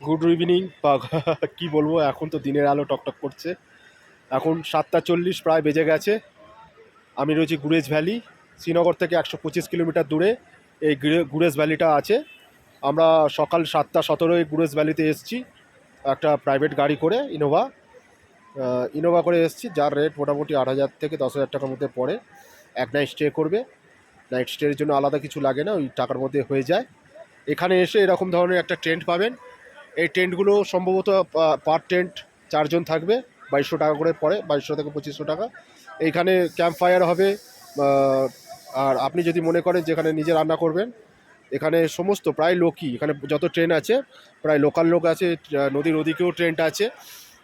Good evening বা কী বলবো, এখন তো দিনের আলো টকটক করছে। এখন 7:40 প্রায় বেজে গেছে। আমি রয়েছি গুরেজ ভ্যালি। শ্রীনগর থেকে 125 কিলোমিটার দূরে এই গুরেজ ভ্যালিটা আছে। আমরা সকাল 7:17 গুরেজ ভ্যালিতে এসেছি একটা প্রাইভেট গাড়ি করে, ইনোভা করে এসেছি, যার রেট মোটামুটি 8,000 থেকে 10,000 টাকার মধ্যে পড়ে। এক নাইট স্টে করবে। নাইট স্টের জন্য আলাদা কিছু লাগে না, ওই টাকার মধ্যে হয়ে যায়। এখানে এসে এরকম ধরনের একটা টেন্ট পাবেন। এই টেন্টগুলো সম্ভবত পার টেন্ট 4 জন থাকবে, 2,200 টাকা করে পড়ে, 2,200 থেকে 2,500 টাকা। এইখানে ক্যাম্প ফায়ার হবে। আর আপনি যদি মনে করেন যেখানে নিজে রান্না করবেন, এখানে সমস্ত প্রায় লোকই, এখানে যত ট্রেন আছে প্রায় লোকাল লোক আছে। নদীর ওদিকেও ট্রেনটা আছে।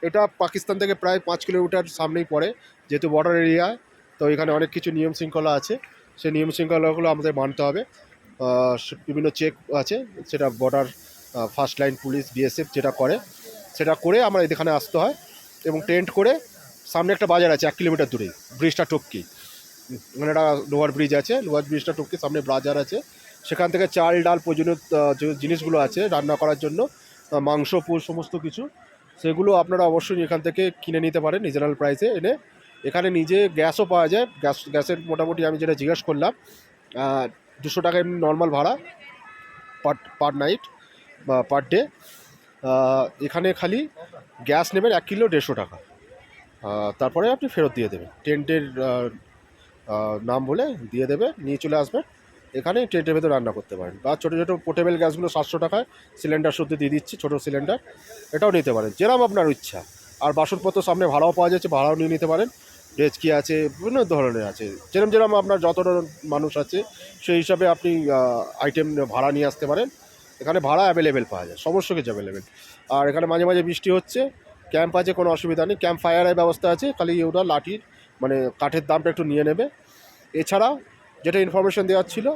এটা পাকিস্তান থেকে প্রায় 5 কিলোমিটার সামনেই পড়ে, যেহেতু বর্ডার এরিয়া। তো এখানে অনেক কিছু নিয়ম শৃঙ্খলা আছে, সেই নিয়ম শৃঙ্খলাগুলো আমাদের মানতে হবে। বিভিন্ন চেক আছে, সেটা border first line police, BSF যেটা করে, সেটা করে আমরা এখানে আসতে হয়। এবং টেন্ট করে সামনে একটা বাজার আছে 1 কিলোমিটার দূরে, ব্রিজটা টপকি, মানে একটা লোয়ার ব্রিজ আছে, লোয়ার ব্রিজটা টপকি সামনে বাজার আছে। সেখান থেকে চাল ডাল প্রয়োজনীয় যে জিনিসগুলো আছে রান্না করার জন্য, মাংস সমস্ত কিছু, সেগুলো আপনারা অবশ্যই এখান থেকে কিনে নিতে পারেন রিজনেবল প্রাইসে এনে। এখানে নিজে গ্যাসও পাওয়া যায়। গ্যাসের মোটামুটি আমি যেটা জিজ্ঞেস করলাম, 200 টাকা এমনি নর্মাল ভাড়া পার নাইট বা পার ডে। এখানে খালি গ্যাস নেবেন 1 কিলো 150 টাকা। তারপরে আপনি ফেরত দিয়ে দেবেন, টেন্টের নাম বলে দিয়ে দেবে, নিয়ে চলে আসবেন। এখানে টেন্টের ভেতরে রান্না করতে পারেন। বা ছোটো ছোটো পোর্টেবল গ্যাসগুলো 700 টাকায় সিলিন্ডার শুদ্ধ দিয়ে দিচ্ছি, ছোটো সিলিন্ডার, এটাও নিতে পারেন যেরকম আপনার ইচ্ছা। আর বাসনপত্র সামনে ভাড়াও পাওয়া যাচ্ছে, ভাড়াও নিয়ে নিতে পারেন। ডেচকি আছে, বিভিন্ন ধরনের আছে, যেরকম আপনার যত মানুষ আছে সেই হিসাবে আপনি আইটেম ভাড়া নিয়ে আসতে পারেন। এখানে ভাড়া অ্যাভেলেবেল পাওয়া যায়, সমস্ত কিছু অ্যাভেলেবেল। আর এখানে মাঝে মাঝে বৃষ্টি হচ্ছে, ক্যাম্প আছে, কোনো অসুবিধা নেই। ক্যাম্প ফায়ারের ব্যবস্থা আছে, খালি ওটা লাঠির মানে কাঠের দামটা একটু নিয়ে নেবে। এছাড়া যেটা ইনফরমেশান দেওয়ার ছিল,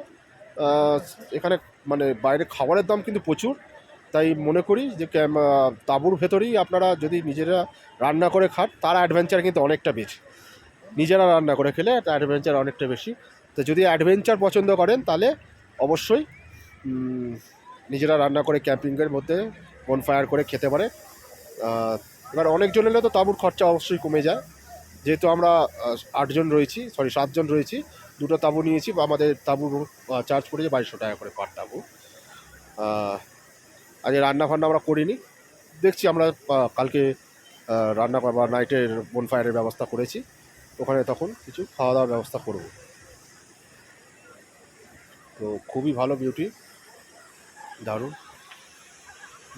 এখানে মানে বাইরে খাবারের দাম কিন্তু প্রচুর। তাই মনে করি যে তাঁবুর ভেতরেই আপনারা যদি নিজেরা রান্না করে খান, তার অ্যাডভেঞ্চার কিন্তু অনেকটা বেশি। নিজেরা রান্না করে খেলে একটা অ্যাডভেঞ্চার অনেকটা বেশি। তো যদি অ্যাডভেঞ্চার পছন্দ করেন তাহলে অবশ্যই নিজেরা রান্না করে ক্যাম্পিংয়ের মধ্যে বনফায়ার করে খেতে পারে। এবার অনেকজন এলে তো তাঁবুর খরচা অবশ্যই কমে যায়। যেহেতু আমরা 7 জন রয়েছি, 2টো তাঁবু নিয়েছি, বা আমাদের তাঁবুর চার্জ পড়েছে 2,200 টাকা করে পার তাঁবু। আজ রান্না ফান্না আমরা করিনি, দেখছি আমরা কালকে রান্না বা নাইটের বনফায়ারের ব্যবস্থা করেছি, ওখানে তখন কিছু খাওয়া দাওয়ার ব্যবস্থা করব। তো খুবই ভালো বিউটি, দারুণ,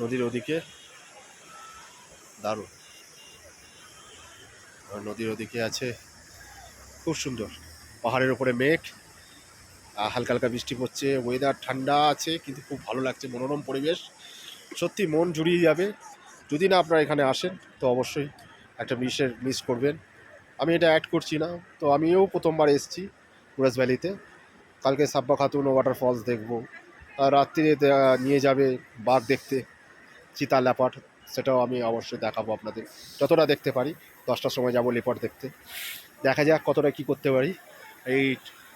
নদীর ওদিকে দারুণ। আর নদীর ওদিকে আছে খুব সুন্দর, পাহাড়ের ওপরে মেঘ, হালকা হালকা বৃষ্টি পড়ছে, ওয়েদার ঠান্ডা আছে, কিন্তু খুব ভালো লাগছে, মনোরম পরিবেশ, সত্যি মন জুড়িয়ে যাবে। যদি না আপনারা এখানে আসেন তো অবশ্যই একটা মিস করবেন। আমি এটা অ্যাড করছি না, তো আমিও প্রথমবার এসেছি গুরেজ ভ্যালিতে। কালকে সাব্বা খাতুন ওয়াটারফলস দেখবো, আর রাত্রিরে নিয়ে যাবে বাঘ দেখতে, চিতা লেপার্ড, সেটাও আমি অবশ্যই দেখাবো আপনাদের, যতটা দেখতে পারি। 10টার সময় যাবো লেপার্ড দেখতে, দেখা যাক কতটা কী করতে পারি। এই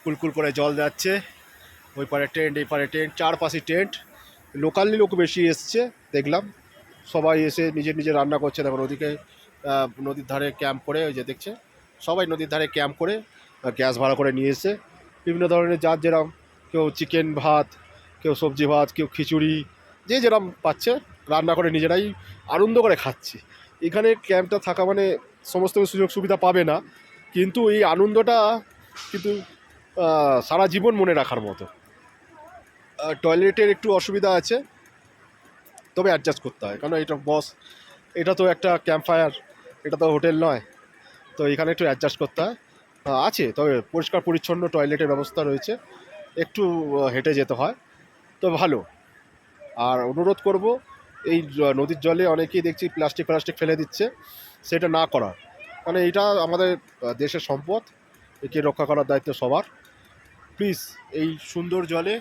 কুলকুল করে জল যাচ্ছে, ওই পারে টেন্ট, এই পারে টেন্ট, চারপাশে টেন্ট। লোকালি লোক বেশি এসছে দেখলাম, সবাই এসে নিজের নিজের রান্না করছে। তারপর ওদিকে নদীর ধারে ক্যাম্প করে, ওই যে দেখছে সবাই নদীর ধারে ক্যাম্প করে গ্যাস ভাড়া করে নিয়ে এসে বিভিন্ন ধরনের, যার যেরকম, কেউ চিকেন ভাত, কেউ সবজি ভাত, কেউ খিচুড়ি, যে যেরকম পাচ্ছে রান্না করে নিজেরাই আনন্দ করে খাচ্ছি। এখানে ক্যাম্পটা থাকা মানে সমস্ত সুযোগ সুবিধা পাবে না, কিন্তু এই আনন্দটা কিন্তু সারা জীবন মনে রাখার মতো। টয়লেটের একটু অসুবিধা আছে, তবে অ্যাডজাস্ট করতে হয়, কারণ এটা এটা তো একটা ক্যাম্প ফায়ার, এটা তো হোটেল নয়। তো এখানে একটু অ্যাডজাস্ট করতে হয়। আছে, তবে পরিষ্কার পরিচ্ছন্ন টয়লেটের ব্যবস্থা রয়েছে, একটু হেঁটে যেতে হয়, তো ভালো। আর অনুরোধ করব, এই নদীর জলে অনেকেই দেখছি প্লাস্টিক ফেলে দিচ্ছে, সেটা না করার, কারণ এইটা আমাদের দেশের সম্পদ, একে রক্ষা করার দায়িত্ব সবার। প্লিজ এই সুন্দর জলে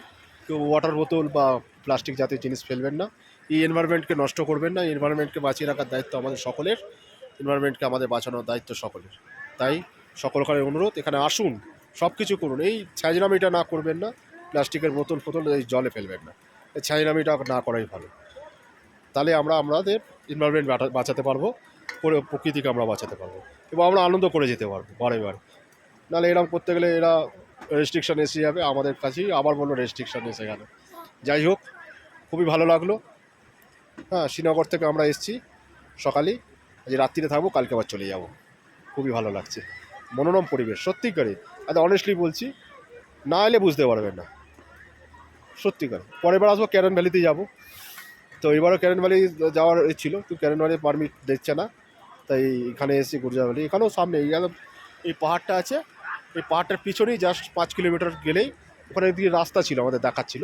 কেউ ওয়াটার বোতল বা প্লাস্টিক জাতীয় জিনিস ফেলবেন না। এই এনভায়রনমেন্টকে নষ্ট করবেন না, এই এনভায়রনমেন্টকে বাঁচিয়ে রাখার দায়িত্ব আমাদের সকলের, এনভায়রনমেন্টকে আমাদের বাঁচানোর দায়িত্ব সকলের। তাই সকলকারের অনুরোধ, এখানে আসুন, সব কিছু করুন, এই ছ্যাঁচড়ামিটা না করবেন না, প্লাস্টিকের বোতল ফোতল এই জলে ফেলবেন না, এই ছ্যাঁচড়ামিটা না করাই ভালো। তাহলে আমরা আমাদের এনভায়রনমেন্ট বাঁচাতে পারবো, প্রকৃতিকে আমরা বাঁচাতে পারবো এবং আমরা আনন্দ করে যেতে পারবো বারে বারে। নাহলে এরকম করতে গেলে এরা রেস্ট্রিকশান এসে যাবে আমাদের কাছেই, আবার বললো রেস্ট্রিকশান এসে গেল। যাই হোক, খুবই ভালো লাগলো। হ্যাঁ, শ্রীনগর থেকে আমরা এসেছি সকালেই, আজ রাত্রিরে থাকবো, কালকে আবার চলে যাব। খুবই ভালো লাগছে, মনোরম পরিবেশ সত্যিকারে। অনেস্টলি বলছি, না এলে বুঝতে পারবেন না সত্যিকার। পরের বার আসবো ক্যারন ভ্যালিতেই যাব। তো এবারও ক্যারন ভ্যালি যাওয়ার ছিল, তো ক্যারন ভ্যালি পারমিট দিচ্ছে না, তাই এখানে এসেছি গুর্জর ভ্যালি। এখানেও সামনে এই পাহাড়টা আছে, এই পাহাড়টার পিছনেই জাস্ট 5 কিলোমিটার গেলেই ওখানে দিকে রাস্তা ছিল, আমাদের দেখাচ্ছিল।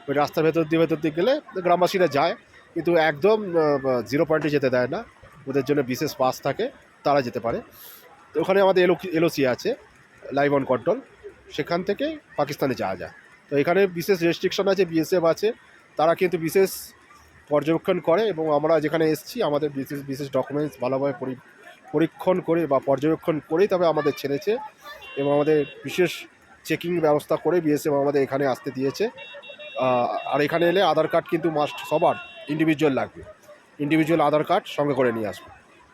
ওই রাস্তার ভেতর দিয়ে গেলে গ্রামবাসীরা যায়, কিন্তু একদম 0 পয়েন্টে যেতে দেয় না, ওদের জন্য বিশেষ পাস থাকে, তারা যেতে পারে। তো ওখানে আমাদের এলওসি আছে, লাইভ অন কন্ট্রোল, সেখান থেকে পাকিস্তানে যাওয়া যায়। তো এখানে বিশেষ রেস্ট্রিকশন আছে, বিএসএফ আছে, তারা কিন্তু বিশেষ পর্যবেক্ষণ করে, এবং আমরা যেখানে এসেছি আমাদের বিশেষ বিশেষ ডকুমেন্টস ভালোভাবে পরীক্ষণ করে বা পর্যবেক্ষণ করেই তবে আমাদের ছেড়েছে, এবং আমাদের বিশেষ চেকিং ব্যবস্থা করে বিএসএফ আমাদের এখানে আসতে দিয়েছে। আর এখানে এলে আধার কার্ড কিন্তু মাস্ট, সবার ইন্ডিভিজুয়াল লাগবে, ইন্ডিভিজুয়াল আধার কার্ড সঙ্গে করে নিয়ে আসবে।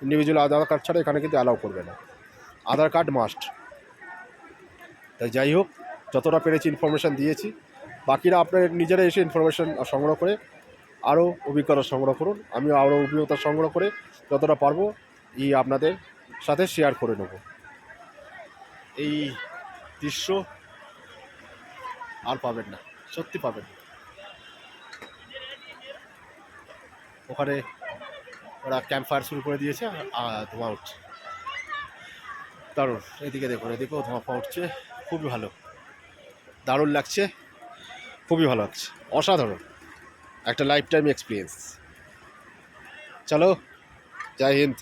ইন্ডিভিজুয়াল আধার কার্ড ছাড়া এখানে কিন্তু অ্যালাউ করবে না, আধার কার্ড মাস্ট। তাই যাই হোক, যতটা পেরেছি ইনফরমেশান দিয়েছি, বাকিরা আপনার নিজেরা এসে ইনফরমেশান সংগ্রহ করে আরও অভিজ্ঞতা সংগ্রহ করুন। আমি আরও অভিজ্ঞতা সংগ্রহ করে যতটা পারবো আপনাদের সাথে শেয়ার করে নেব। এই দৃশ্য আর পাবেন না, সত্যি পাবেন না। ওখানে ওরা ক্যাম্প ফায়ার শুরু করে দিয়েছে, ধোঁয়া উঠছে, দারুণ। এদিকে দেখুন, এদিকেও ধোঁয়া উঠছে, খুবই ভালো, দারুণ লাগছে, খুবই ভালো লাগছে, অসাধারণ একটা লাইফ টাইম এক্সপিরিয়েন্স। চলো, জয় হিন্দ।